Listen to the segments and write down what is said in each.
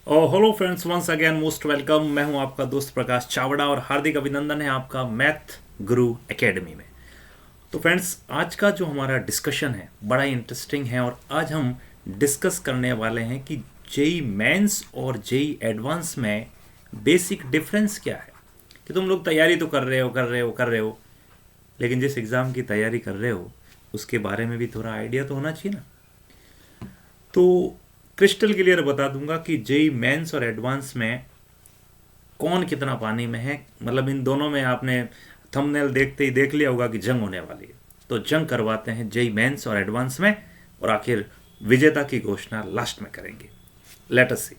Hello friends, once again most welcome. मैं हूं आपका दोस्त प्रकाश चावड़ा और हार्दिक अभिनंदन है आपका मैथ गुरु एकेडमी में। तो फ्रेंड्स, आज का जो हमारा डिस्कशन है बड़ा ही इंटरेस्टिंग है और आज हम डिस्कस करने वाले हैं कि जेई मेंस और जेई एडवांस में बेसिक डिफरेंस क्या है। कि तुम लोग तैयारी तो कर रहे हो, लेकिन जिस एग्ज़ाम की तैयारी कर रहे हो उसके बारे में भी थोड़ा आइडिया तो होना चाहिए ना। तो क्रिस्टल क्लियर बता दूंगा कि जेई मेंस और एडवांस में कौन कितना पानी में है। मतलब इन दोनों में आपने थंबनेल देखते ही देख लिया होगा कि जंग होने वाली है। तो जंग करवाते हैं जेई मेंस और एडवांस में, और आखिर विजेता की घोषणा लास्ट में करेंगे। लेट अस सी।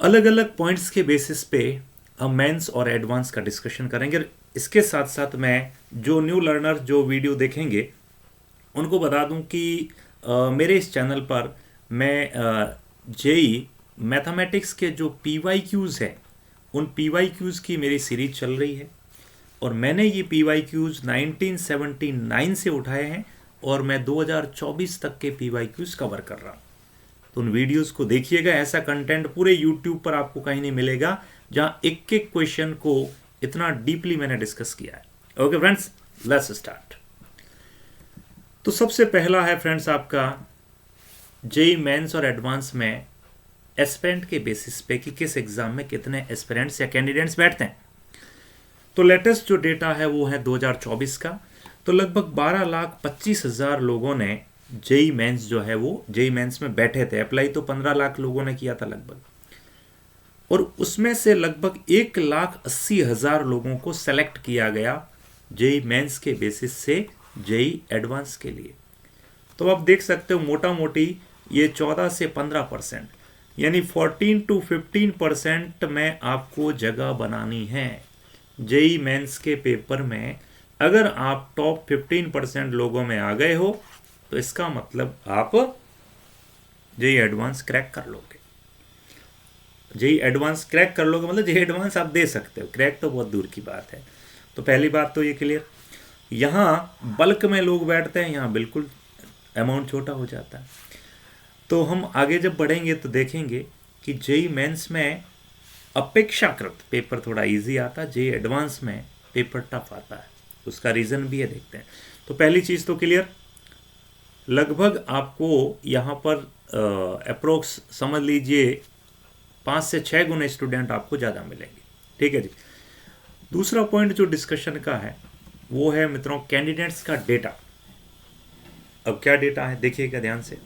अलग अलग पॉइंट्स के बेसिस पे हम मेंस और एडवांस का डिस्कशन करेंगे। इसके साथ साथ मैं जो न्यू लर्नर जो वीडियो देखेंगे उनको बता दूं कि मेरे इस चैनल पर मैं जेई मैथमेटिक्स के जो पीवाईक्यूज़ है उन पीवाईक्यूज़ की मेरी सीरीज चल रही है, और मैंने ये पीवाईक्यूज़ 1979 से उठाए हैं और मैं 2024 तक के पीवाईक्यूज़ कवर कर रहा हूँ। तो उन वीडियोस को देखिएगा। ऐसा कंटेंट पूरे यूट्यूब पर आपको कहीं नहीं मिलेगा जहाँ एक एक क्वेश्चन को इतना डीपली मैंने डिस्कस किया है। Okay friends, let's start. तो सबसे पहला है फ्रेंड्स आपका जेई मेंस और एडवांस में एस्पिरेंट के बेसिस पे कि किस एग्जाम में कितने एस्पिरेंट्स या कैंडिडेट्स बैठते हैं। तो लेटेस्ट जो डेटा है वो है 2024 का। तो लगभग 12,25,000 लोगों ने जेई मेंस जो है वो जेई मेंस में बैठे थे। अप्लाई तो 15 लाख लोगों ने किया था लगभग, और उसमें से लगभग 1,80,000 लोगों को सेलेक्ट किया गया जेई मेंस के बेसिस से जेई एडवांस के लिए। तो आप देख सकते हो मोटा मोटी ये 14 से 15%, यानी 14 to 15% में आपको जगह बनानी है जेई मेंस के पेपर में। अगर आप टॉप 15% लोगों में आ गए हो तो इसका मतलब आप जेई एडवांस क्रैक कर लोगे। जेई एडवांस क्रैक कर लोगे मतलब जेई एडवांस आप दे सकते हो, क्रैक तो बहुत दूर की बात है। तो पहली बात तो ये क्लियर। यहाँ बल्क में लोग बैठते हैं, यहाँ बिल्कुल अमाउंट छोटा हो जाता है। तो हम आगे जब बढ़ेंगे तो देखेंगे कि जेई मेंस में अपेक्षाकृत पेपर थोड़ा इजी आता है, जेई एडवांस में पेपर टफ आता है। उसका रीज़न भी है, देखते हैं। तो पहली चीज़ तो क्लियर, लगभग आपको यहाँ पर अप्रोक्स समझ लीजिए 5 से 6 गुने स्टूडेंट आपको ज़्यादा मिलेंगे। ठीक है जी। दूसरा पॉइंट जो डिस्कशन का है वो है मित्रों कैंडिडेट्स का डेटा। अब क्या डेटा है देखिएगा ध्यान से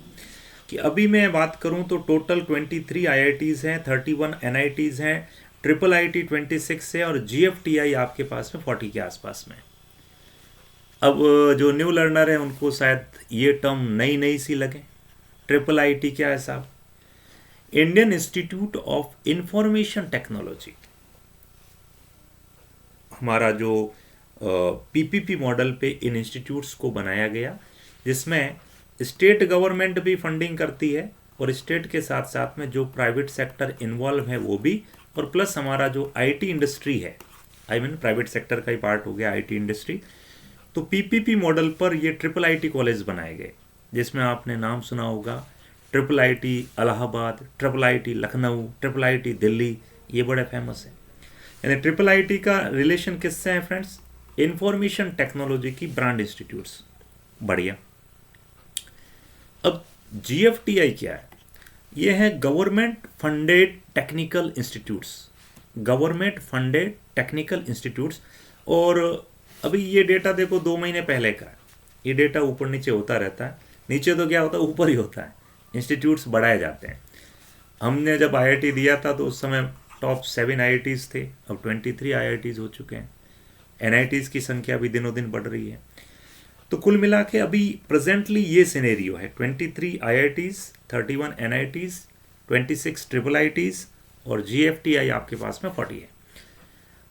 कि अभी मैं बात करूं तो टोटल 23 आईआईटीज़ हैं, 31 एनआईटीज़ हैं, ट्रिपल आईटी 26 है और जीएफटीआई आपके पास में 40 के आसपास में। अब जो न्यू लर्नर है उनको शायद ये टर्म नई नई सी लगे। ट्रिपल आईटी क्या है साहब? Indian institute of information technology. हमारा जो पीपीपी मॉडल पे इन इंस्टीट्यूट्स को बनाया गया, जिसमें स्टेट गवर्नमेंट भी फंडिंग करती है और स्टेट के साथ साथ में जो प्राइवेट सेक्टर इन्वॉल्व है वो भी, और प्लस हमारा जो आईटी इंडस्ट्री है, आई मीन प्राइवेट सेक्टर का ही पार्ट हो गया आईटी इंडस्ट्री। तो पीपीपी मॉडल पर ये ट्रिपल आईटी कॉलेज बनाए गए, जिसमें आपने नाम सुना होगा triple IT Allahabad, triple IT Lucknow, triple IT Delhi, ये बड़े फेमस है। यानी ट्रिपल आईटी का रिलेशन किससे है फ्रेंड्स? इंफॉर्मेशन टेक्नोलॉजी की ब्रांड इंस्टीट्यूट्स। बढ़िया। अब जीएफटीआई क्या है? ये है government funded technical institutes, government funded technical institutes. और अभी ये डेटा देखो 2 महीने पहले का है। ये डेटा ऊपर नीचे होता रहता है, नीचे तो क्या होता है ऊपर ही होता है, इंस्टीट्यूट्स बढ़ाए जाते हैं। हमने जब आईआईटी दिया था तो उस समय टॉप 7 आईआईटीज़ थे, अब 23 आईआईटीज़ हो चुके हैं। एनआईटीज़ की संख्या भी दिनों दिन बढ़ रही है। तो कुल मिला के अभी प्रेजेंटली ये सिनेरियो है 23 आईआईटीज़, 31 एनआईटीज़, 26 ट्रिपल आईटीज़ और जीएफटीआई आपके पास में 40 है।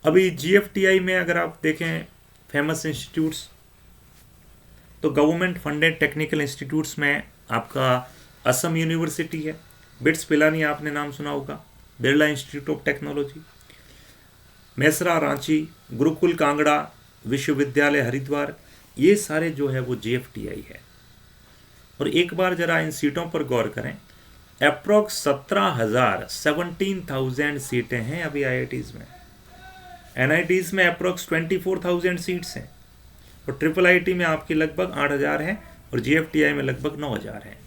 अभी जीएफटीआई में अगर आप देखें फेमस इंस्टीट्यूट्स, तो गवर्नमेंट फंडेड टेक्निकल इंस्टीट्यूट्स में आपका असम यूनिवर्सिटी है, बिट्स पिलानी आपने नाम सुना होगा, Birla institute of technology, Mesra Ranchi, Gurukul Kangra, विश्वविद्यालय हरिद्वार, ये सारे जो है वो जीएफटीआई है। और एक बार जरा इन सीटों पर गौर करें अप्रोक्स 17,000 सीटें हैं अभी आईआईटीज में। एनआईटीज में अप्रोक्स 24,000 सीट्स हैं, और ट्रिपल आईटी में आपकी लगभग 8,000 हैं, और जीएफटीआई में लगभग 9,000 हैं।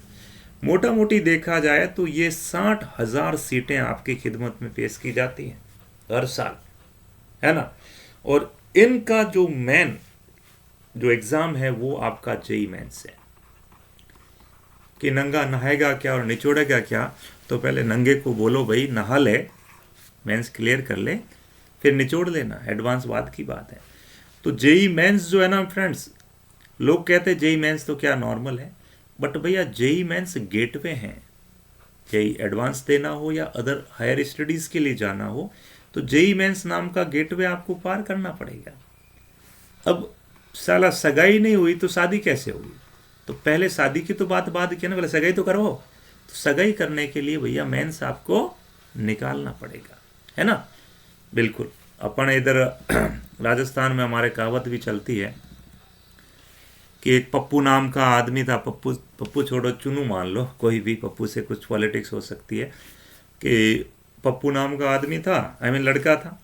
मोटा मोटी देखा जाए तो ये 60,000 सीटें आपकी खिदमत में पेश की जाती हैं हर साल, है ना। और इनका जो मेन जो एग्ज़ाम है वो आपका जेई मेंस है। कि नंगा नहाएगा क्या और निचोड़ेगा क्या, तो पहले नंगे को बोलो भाई नहा ले, मेंस क्लियर कर ले, फिर निचोड़ लेना, एडवांस बाद की बात है। तो जेई मेंस जो है ना फ्रेंड्स, लोग कहते हैं जेई मेंस तो क्या नॉर्मल है, बट भैया जेई मेंस गेटवे हैं। जेई एडवांस देना हो या अदर हायर स्टडीज़ के लिए जाना हो, तो जेई मेंस नाम का गेटवे आपको पार करना पड़ेगा। अब साला सगाई नहीं हुई तो शादी कैसे होगी, तो पहले शादी की तो बात बाद की ना, पहले सगाई तो करो। तो सगाई करने के लिए भैया मेंस आपको निकालना पड़ेगा, है ना। बिल्कुल, अपन इधर राजस्थान में हमारे कहावत भी चलती है कि एक पप्पू नाम का आदमी था, पप्पू छोड़ो चुनू मान लो, कोई भी पप्पू से कुछ पॉलिटिक्स हो सकती है, कि पप्पू नाम का आदमी था, लड़का था,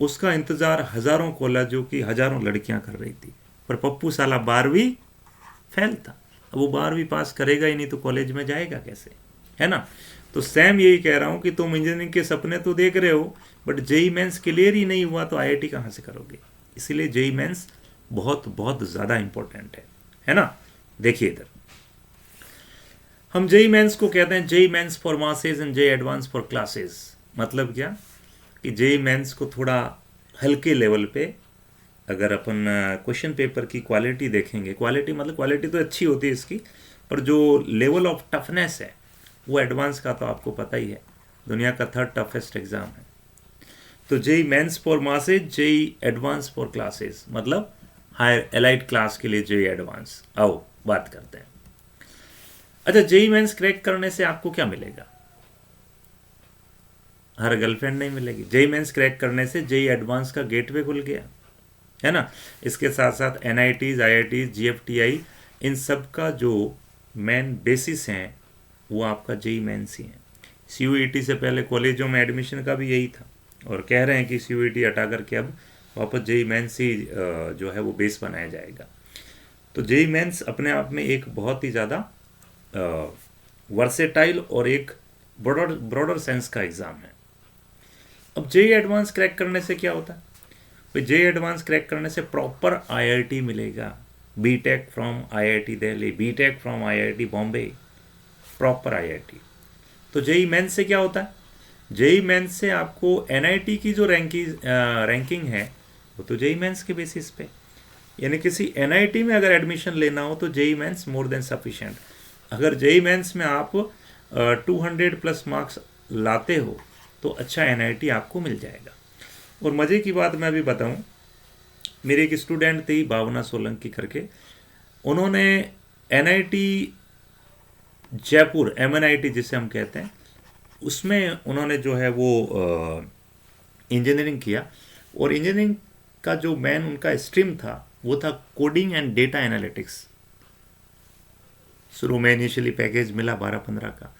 उसका इंतज़ार हज़ारों कॉलेजों की हज़ारों लड़कियां कर रही थी, पर पप्पू साला 12वीं फेल था। अब वो 12वीं पास करेगा ही नहीं तो कॉलेज में जाएगा कैसे, है ना। तो सेम यही कह रहा हूँ कि तुम इंजीनियरिंग के सपने तो देख रहे हो, बट जेई मेंस क्लियर ही नहीं हुआ तो आईआईटी कहाँ से करोगे। इसीलिए जेई मेंस बहुत बहुत ज़्यादा इंपॉर्टेंट है ना। देखिए इधर हम जेई मेंस को कहते हैं JEE mains for masses and JEE advance for classes. मतलब क्या कि जेई मेंस को थोड़ा हल्के लेवल पे, अगर अपन क्वेश्चन पेपर की क्वालिटी देखेंगे, क्वालिटी मतलब क्वालिटी तो अच्छी होती है इसकी, पर जो लेवल ऑफ टफनेस है वो एडवांस का तो आपको पता ही है, दुनिया का 3rd टफेस्ट एग्ज़ाम है। तो JEE mains for masses, JEE advance for classes, मतलब हायर एलाइड क्लास के लिए जेई एडवांस। आओ बात करते हैं। अच्छा, जेई मेंस क्रैक करने से आपको क्या मिलेगा? हर गर्लफ्रेंड नहीं मिलेगी। जेई मेंस क्रैक करने से जेई एडवांस का गेटवे खुल गया, है ना। इसके साथ साथ एनआईटीज, आईआईटीज, जीएफटीआई, इन सब का जो मेन बेसिस हैं वो आपका जेई मेंस ही है। सीयूईटी से पहले कॉलेजों में एडमिशन का भी यही था, और कह रहे हैं कि सीयूईटी हटा करके अब वापस जेई मेंस ही जो है वो बेस बनाया जाएगा। तो जेई मेंस अपने आप में एक बहुत ही ज़्यादा वर्सेटाइल और एक ब्रॉडर सेंस का एग्ज़ाम है। अब जेई एडवांस क्रैक करने से क्या होता है? तो जेई एडवांस क्रैक करने से प्रॉपर आईआईटी मिलेगा, BTech from IIT Delhi, BTech from IIT Bombay, proper IIT. तो जेई मेंस से क्या होता है? जेई मेंस से आपको एनआईटी की जो रैंकिंग है वो तो जेई मेंस के बेसिस पे, यानी किसी एनआईटी में अगर एडमिशन लेना हो तो JEE mains more than sufficient. अगर जेई मेंस में आप 200+ मार्क्स लाते हो तो अच्छा एनआईटी आपको मिल जाएगा। और मज़े की बात मैं अभी बताऊं, मेरे एक स्टूडेंट थी भावना सोलंकी करके, उन्होंने एनआईटी जयपुर, एमएनआईटी जिसे हम कहते हैं, उसमें उन्होंने जो है वो इंजीनियरिंग किया, और इंजीनियरिंग का जो मेन उनका स्ट्रीम था वो था कोडिंग एंड डेटा एनालिटिक्स। शुरू में इनिशियली पैकेज मिला 12-15 का,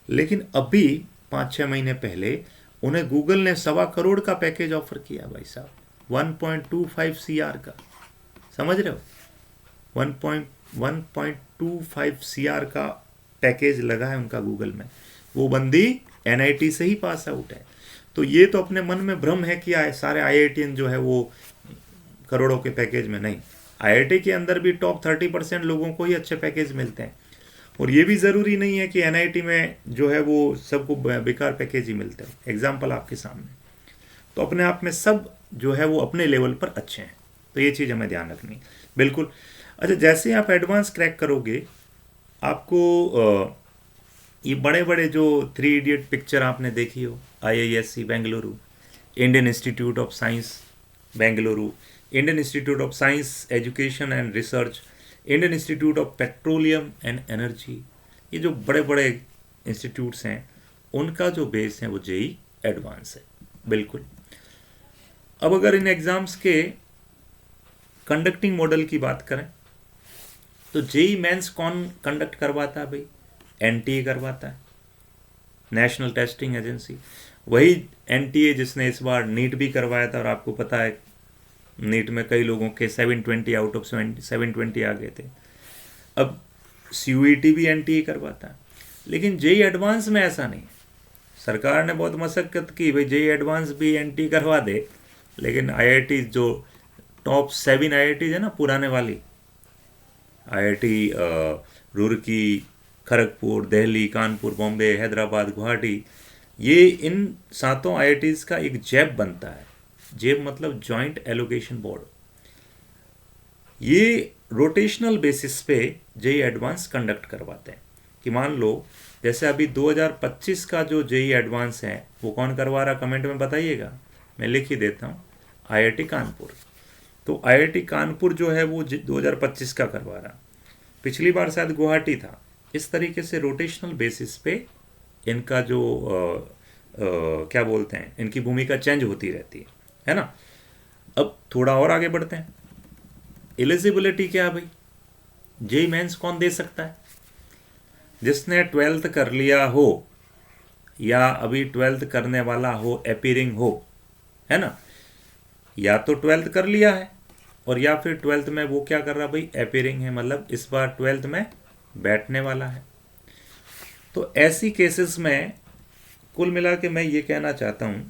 लेकिन अभी 5-6 महीने पहले उन्हें गूगल ने 1.25 करोड़ का पैकेज ऑफर किया भाई साहब, 1.25 CR का, समझ रहे हो? 1.25 CR का पैकेज लगा है उनका गूगल में। वो बंदी एनआईटी से ही पास आउट है। तो ये तो अपने मन में भ्रम है कि सारे आईआईटीएन जो है वो करोड़ों के पैकेज में, नहीं, आईआईटी के अंदर भी टॉप 30% लोगों को ही अच्छे पैकेज मिलते हैं। और ये भी ज़रूरी नहीं है कि एनआईटी में जो है वो सबको बेकार पैकेज ही मिलते हैं। एग्जाम्पल आपके सामने। तो अपने आप में सब जो है वो अपने लेवल पर अच्छे हैं, तो ये चीज़ हमें ध्यान रखनी बिल्कुल। अच्छा, जैसे आप एडवांस क्रैक करोगे, आपको ये बड़े बड़े जो 3 इडियट पिक्चर आपने देखी हो, IISc Bengaluru, Indian institute of science Bengaluru, Indian institute of science education and research, Indian institute of petroleum and energy, ये जो बड़े बड़े इंस्टीट्यूट्स हैं उनका जो बेस है वो जेई एडवांस है बिल्कुल। अब अगर इन एग्ज़ाम्स के कंडक्टिंग मॉडल की बात करें तो जेई मेंस कौन कंडक्ट करवाता है भाई? एनटीए करवाता है, नेशनल टेस्टिंग एजेंसी, वही एनटीए जिसने इस बार नीट भी करवाया था, और आपको पता है नीट में कई लोगों के 720 आउट ऑफ 720 आ गए थे। अब सीयूईटी भी एनटीए करवाता है, लेकिन जेई एडवांस में ऐसा नहीं। सरकार ने बहुत मशक्कत की, भाई जेई एडवांस भी एनटी करवा दे, लेकिन आईआईटी जो टॉप 7 आईआईटी है ना, पुराने वाली आईआईटी रुड़की, खड़गपुर, दिल्ली, कानपुर, बॉम्बे, हैदराबाद, गुवाहाटी, ये इन 7 आईआईटीज़ का एक जैब बनता है। जैब मतलब जॉइंट एलोकेशन बोर्ड। ये रोटेशनल बेसिस पे जेई एडवांस कंडक्ट करवाते हैं। कि मान लो जैसे अभी 2025 का जो जेई एडवांस है वो कौन करवा रहा, कमेंट में बताइएगा, मैं लिख ही देता हूँ, आईआईटी कानपुर। तो आईआईटी कानपुर जो है वो 2025 का करवा रहा, पिछली बार शायद गुवाहाटी था। इस तरीके से रोटेशनल बेसिस पे इनका जो क्या बोलते हैं, इनकी भूमिका चेंज होती रहती है ना। अब थोड़ा और आगे बढ़ते हैं। एलिजिबिलिटी क्या है भाई, जेई मेंस कौन दे सकता है? जिसने 12th कर लिया हो या अभी 12th करने वाला हो, अपीयरिंग हो, है ना, या तो 12th कर लिया है और या फिर 12th में वो क्या कर रहा भाई, अपीयरिंग है, मतलब इस बार 12th में बैठने वाला है। तो ऐसी केसेस में कुल मिला के मैं ये कहना चाहता हूँ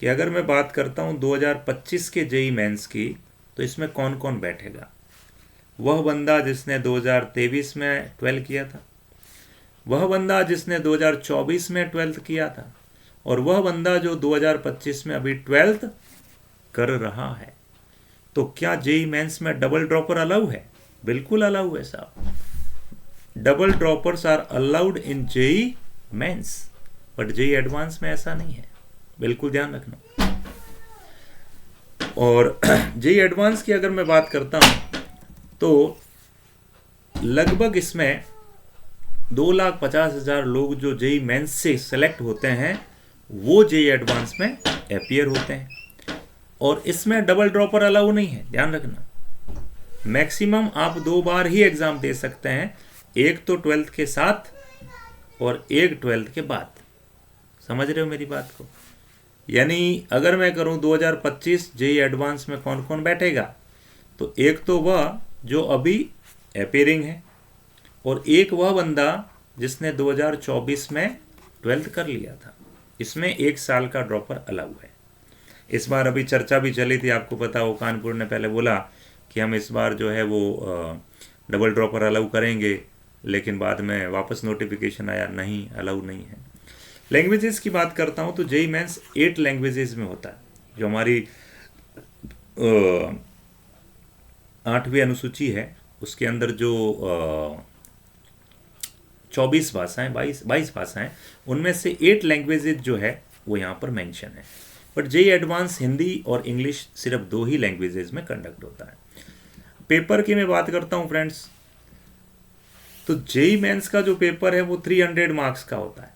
कि अगर मैं बात करता हूँ 2025 के जेई मेंस की, तो इसमें कौन कौन बैठेगा? वह बंदा जिसने 2023 में 12 किया था, वह बंदा जिसने 2024 में 12th किया था, और वह बंदा जो 2025 में अभी 12th कर रहा है। तो क्या जेई मेंस में डबल ड्रॉपर अलाउ है? बिल्कुल अलाउ है साहब। Double droppers are allowed in JEE mains, but JEE advance में ऐसा नहीं है, बिल्कुल ध्यान रखना। और जेई एडवांस की अगर मैं बात करता हूं तो लगभग इसमें 2,50,000 लोग जो जेई मेंस से सेलेक्ट होते हैं वो जेई एडवांस में अपीयर होते हैं, और इसमें डबल ड्रॉपर अलाउ नहीं है, ध्यान रखना। मैक्सिमम आप 2 बार ही एग्जाम दे सकते हैं, एक तो 12th के साथ और एक 12th के बाद। समझ रहे हो मेरी बात को? यानी अगर मैं करूं 2025 जेई एडवांस में कौन कौन बैठेगा, तो एक तो वह जो अभी अपीयरिंग है, और एक वह बंदा जिसने 2024 में 12th कर लिया था। इसमें 1 साल का ड्रॉपर अलाउ है। इस बार अभी चर्चा भी चली थी, आपको पता हो, कानपुर ने पहले बोला कि हम इस बार जो है वो डबल ड्रॉपर अलाउ करेंगे, लेकिन बाद में वापस नोटिफिकेशन आया नहीं, अलाउ नहीं है। लैंग्वेजेस की बात करता हूँ तो जेई मेंस 8 लैंग्वेजेस में होता है। जो हमारी 8वीं अनुसूची है उसके अंदर जो 24 भाषाएं, 22 भाषाएं, उनमें से 8 लैंग्वेजेस जो है वो यहाँ पर मेंशन है। बट जेई एडवांस हिंदी और इंग्लिश सिर्फ 2 ही लैंग्वेजेस में कंडक्ट होता है। पेपर की मैं बात करता हूँ फ्रेंड्स, तो जेई मेंस का जो पेपर है वो 300 मार्क्स का होता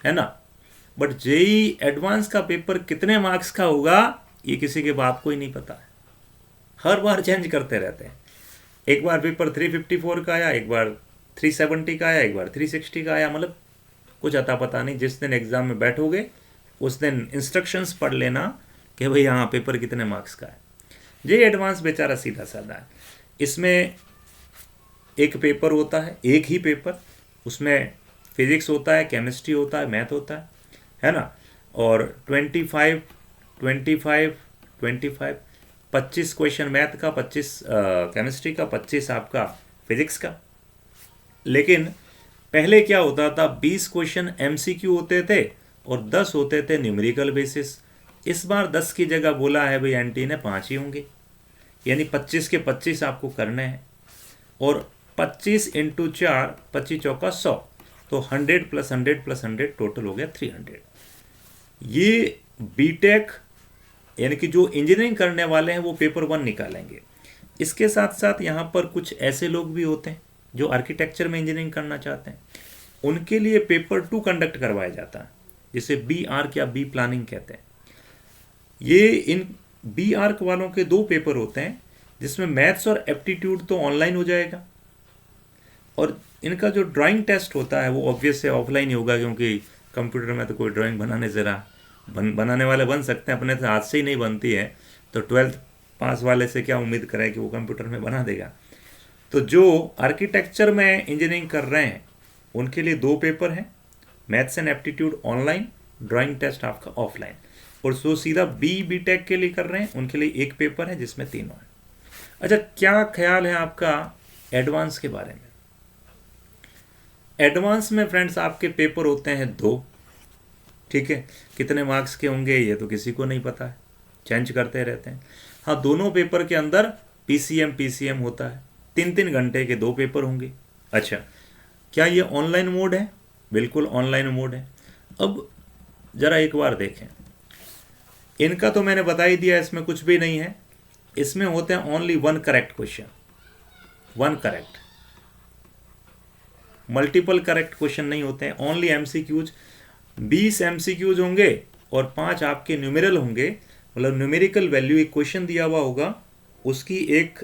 है ना। बट जेई एडवांस का पेपर कितने मार्क्स का होगा ये किसी के बाप को ही नहीं पता है। हर बार चेंज करते रहते हैं। एक बार पेपर 354 का आया, एक बार 370 का आया, एक बार 360 का आया, मतलब कुछ अता पता नहीं। जिस दिन एग्जाम में बैठोगे उस दिन इंस्ट्रक्शंस पढ़ लेना कि भाई हाँ पेपर कितने मार्क्स का है। जेई एडवांस बेचारा सीधा साधा है। इसमें एक पेपर होता है, एक ही पेपर, उसमें फिजिक्स होता है, केमिस्ट्री होता है, मैथ होता है ना। और 25 25 क्वेश्चन मैथ का, 25 केमिस्ट्री का, 25 आपका फिजिक्स का। लेकिन पहले क्या होता था, 20 क्वेश्चन एमसीक्यू होते थे और 10 होते थे न्यूमेरिकल बेसिस। इस बार 10 की जगह बोला है भाई एनटी ने 5 ही होंगे, यानी 25 के 25 आपको करने हैं। और 25 इंटू 4, 25 चौका 100, तो 100 + 100 + 100 टोटल हो गया 300। ये बीटेक यानी कि जो इंजीनियरिंग करने वाले हैं वो पेपर 1 निकालेंगे। इसके साथ साथ यहाँ पर कुछ ऐसे लोग भी होते हैं जो आर्किटेक्चर में इंजीनियरिंग करना चाहते हैं, उनके लिए पेपर 2 कंडक्ट करवाया जाता है, जिसे बी आर्क या बी प्लानिंग कहते हैं। ये इन बी आर्क वालों के 2 पेपर होते हैं, जिसमें मैथ्स और एप्टीट्यूड तो ऑनलाइन हो जाएगा, और इनका जो ड्राइंग टेस्ट होता है वो ऑब्वियस से ऑफलाइन ही होगा, क्योंकि कंप्यूटर में तो कोई ड्राइंग बनाने ज़रा बनाने वाले बन सकते हैं, अपने तो हाथ से ही नहीं बनती है, तो 12th पास वाले से क्या उम्मीद करें कि वो कंप्यूटर में बना देगा। तो जो आर्किटेक्चर में इंजीनियरिंग कर रहे हैं उनके लिए 2 पेपर हैं, maths and aptitude online, drawing test आपका ऑफलाइन। और जो सीधा बी टेक के लिए कर रहे हैं उनके लिए 1 पेपर है जिसमें तीनों है। अच्छा, क्या ख्याल है आपका एडवांस के बारे में? एडवांस में फ्रेंड्स आपके पेपर होते हैं 2, ठीक है। कितने मार्क्स के होंगे ये तो किसी को नहीं पता है, चेंज करते रहते हैं। हाँ, दोनों पेपर के अंदर पीसीएम होता है, 3-3 घंटे के 2 पेपर होंगे। अच्छा, क्या ये ऑनलाइन मोड है? बिल्कुल ऑनलाइन मोड है। अब ज़रा एक बार देखें, इनका तो मैंने बता ही दिया, इसमें कुछ भी नहीं है। इसमें होते हैं only 1 correct question, 1 correct, multiple correct question नहीं होते हैं। ओनली एमसीक्यूज, 20 एमसीक्यूज होंगे और 5 आपके न्यूमेरल होंगे, मतलब न्यूमेरिकल वैल्यू। एक क्वेश्चन दिया हुआ होगा, उसकी एक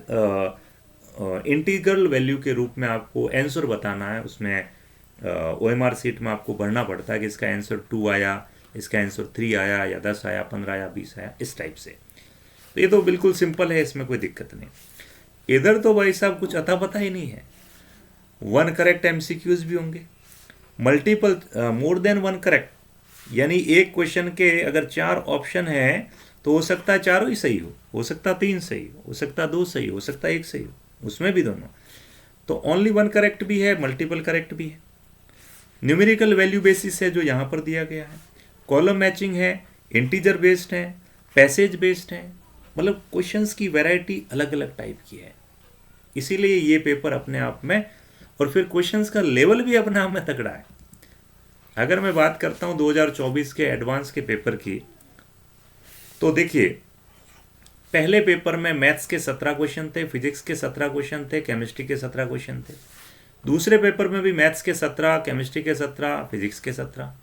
इंटीग्रल वैल्यू के रूप में आपको आंसर बताना है। उसमें OMR सीट में आपको भरना पड़ता है कि इसका आंसर 2 आया, इसका आंसर 3 आया, या 10 आया, 15 आया, 20 आया, इस टाइप से। तो ये तो बिल्कुल सिंपल है, इसमें कोई दिक्कत नहीं। इधर तो भाई साहब कुछ अता पता ही नहीं है। 1 करेक्ट एमसीक्यूज भी होंगे, मल्टीपल मोर देन 1 करेक्ट, यानी एक क्वेश्चन के अगर 4 ऑप्शन है तो हो सकता है चारों ही सही हो सकता 3 सही हो सकता 2 सही हो सकता 1 सही हो, उसमें भी दोनों। तो ओनली 1 करेक्ट भी है, मल्टीपल करेक्ट भी है। न्यूमेरिकल वैल्यू बेसिस है जो यहाँ पर दिया गया है, कॉलम मैचिंग है, इंटीजर बेस्ड है, पैसेज बेस्ड है, मतलब क्वेश्चंस की वैरायटी अलग अलग टाइप की है। इसीलिए ये पेपर अपने आप में, और फिर क्वेश्चंस का लेवल भी अपने आप में तगड़ा है। अगर मैं बात करता हूँ 2024 के एडवांस के पेपर की, तो देखिए पहले पेपर में मैथ्स के 17 क्वेश्चन थे, फिजिक्स के 17 क्वेश्चन थे, केमिस्ट्री के 17 क्वेश्चन थे। दूसरे पेपर में भी मैथ्स के 17, केमिस्ट्री के 17, फिजिक्स के 17,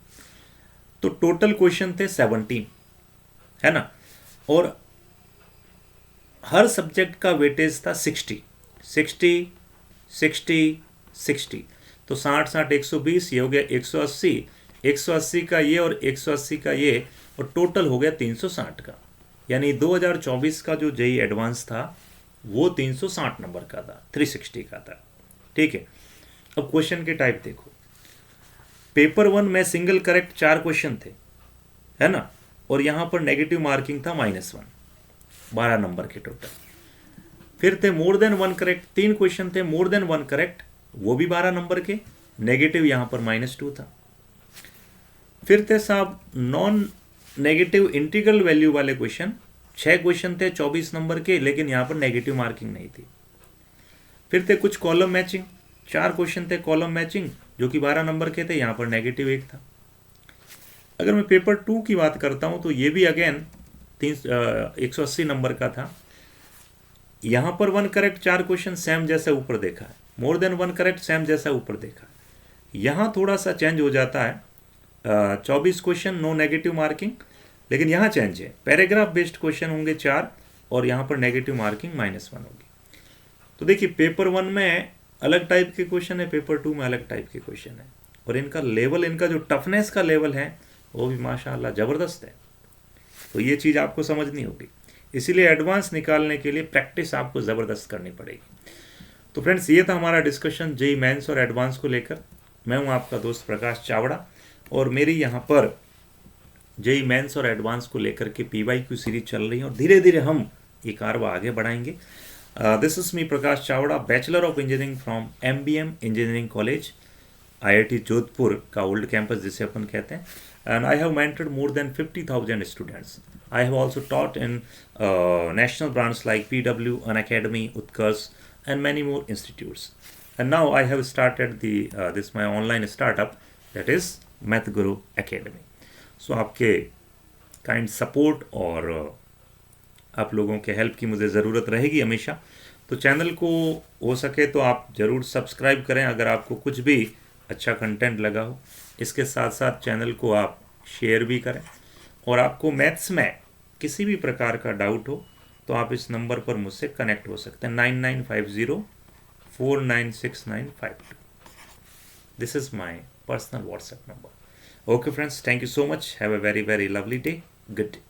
तो टोटल क्वेश्चन थे 17, है ना। और हर सब्जेक्ट का वेटेज था 60 60 60 60, तो 60 120, ये हो गया 180, 180 का ये और 180 का ये, और टोटल हो गया 360 का। यानी 2024 का जो जेईई एडवांस था वो 360 नंबर का था, 360 का था, ठीक है। अब क्वेश्चन के टाइप देखो, पेपर 1 में सिंगल करेक्ट 4 क्वेश्चन थे, है ना, और यहां पर नेगेटिव मार्किंग था -1, 12 नंबर के टोटल। फिर थे मोर देन 1 करेक्ट, 3 क्वेश्चन थे मोर देन 1 करेक्ट, वो भी 12 नंबर के, नेगेटिव यहां पर -2 था। फिर थे साहब नॉन नेगेटिव इंटीग्रल वैल्यू वाले क्वेश्चन, 6 क्वेश्चन थे 24 नंबर के, लेकिन यहां पर नेगेटिव मार्किंग नहीं थी। फिर थे कुछ कॉलम मैचिंग, 4 क्वेश्चन थे कॉलम मैचिंग जो कि 12 नंबर के थे, यहां पर नेगेटिव 1 था। अगर मैं पेपर 2 की बात करता हूं तो ये भी अगेन 180 नंबर का था। यहां पर 1 करेक्ट 4 क्वेश्चन सेम जैसा ऊपर देखा है, मोर देन 1 करेक्ट सेम जैसा ऊपर देखा है। यहां थोड़ा सा चेंज हो जाता है, 24 क्वेश्चन नो नेगेटिव मार्किंग, लेकिन यहाँ चेंज है, पैराग्राफ बेस्ड क्वेश्चन होंगे 4 और यहाँ पर नेगेटिव मार्किंग -1 होगी। तो देखिए पेपर 1 में अलग टाइप के क्वेश्चन है, पेपर 2 में अलग टाइप के क्वेश्चन है, और इनका लेवल, इनका जो टफनेस का लेवल है वो भी माशाल्लाह ज़बरदस्त है। तो ये चीज़ आपको समझनी होगी, इसीलिए एडवांस निकालने के लिए प्रैक्टिस आपको ज़बरदस्त करनी पड़ेगी। तो फ्रेंड्स, ये था हमारा डिस्कशन जेईई मेंस और एडवांस को लेकर। मैं हूँ आपका दोस्त प्रकाश चावड़ा, और मेरी यहाँ पर जेईई मेंस और एडवांस को लेकर के PYQ सीरीज चल रही है, और धीरे धीरे हम ये कारवा आगे बढ़ाएंगे। This is me Prakash Chavda, bachelor of engineering from MBM engineering college, IIT Jodhpur का ओल्ड कैंपस जिसे अपन कहते हैं, and I have mentored more than 50,000 students. I have also taught in national brands like PW, Unacademy, Utkarsh, and many more institutes. And now I have started this my online startup, that is math Guru academy. सो आपके kind support और आप लोगों के help की मुझे ज़रूरत रहेगी हमेशा। तो चैनल को हो सके तो आप ज़रूर सब्सक्राइब करें अगर आपको कुछ भी अच्छा कंटेंट लगा हो। इसके साथ साथ चैनल को आप शेयर भी करें, और आपको मैथ्स में किसी भी प्रकार का डाउट हो तो आप इस नंबर पर मुझसे कनेक्ट हो सकते हैं, 9950496952। This is my personal WhatsApp number. Okay, friends, thank you so much. Have a very, very lovely day. Good day.